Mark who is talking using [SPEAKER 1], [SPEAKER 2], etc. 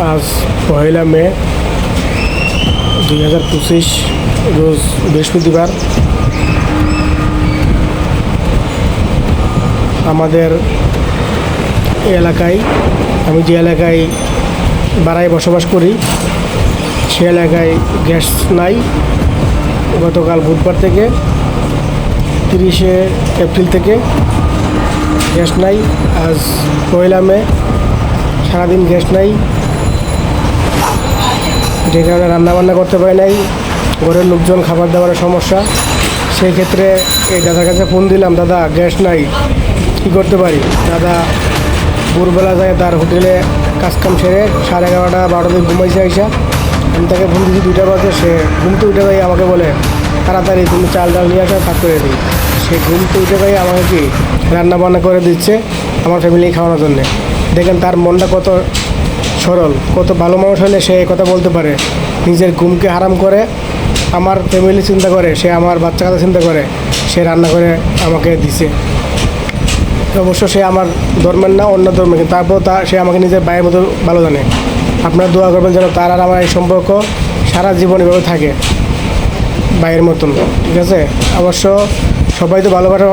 [SPEAKER 1] আজ 1 মে 2025 রোজ বৃহস্পতিবার। আমাদের এলাকায়, আমি যে এলাকায় বাড়ায় বসবাস করি সে এলাকায় গ্যাস নাই। গতকাল বুধবার থেকে 30শে এপ্রিল থেকে গ্যাস নাই। আজ 1 মে সারাদিন গ্যাস নাই, যে কারণে রান্নাবান্না করতে পারি নাই। ঘরের লোকজন খাবার দাবারের সমস্যা, সেই ক্ষেত্রে এই দাদার কাছে ফোন দিলাম, দাদা গ্যাস নাই, কী করতে পারি? দাদা ভোরবেলা যায় তার হোটেলে কাজকাম সেরে 11:30 12টার দিকে ঘুমাইছে আইসা। আমি তাকে ফোন দিচ্ছি 2টা বাজে, সে ঘুমতে উঠে ভাই আমাকে বলে তাড়াতাড়ি তুমি চাল ডাল নিয়ে আসা, ভাগ করে দিই। সে ঘুমতে উঠে ভাই আমাকে কি রান্না বান্না করে দিচ্ছে আমার ফ্যামিলি খাওয়ানোর জন্যে। দেখেন তার মনটা কত সরল, কত ভালো মানুষ হলে সে এই কথা বলতে পারে। নিজের ঘুমকে হারাম করে আমার ফ্যামিলি চিন্তা করে, সে আমার বাচ্চা কাচ্চা চিন্তা করে সে রান্না করে আমাকে দিছে। অবশ্য সে আমার ধর্মের না, অন্য ধর্মের, কিন্তু তারপর সে আমাকে নিজের ভাইয়ের মতো ভালো জানে। আপনারা দোয়া করবেন যেন তার আর আমার এই সম্পর্ক সারা জীবন এভাবে থাকে, ভাইয়ের মতন। ঠিক আছে? অবশ্য সবাই তো ভালোবাসা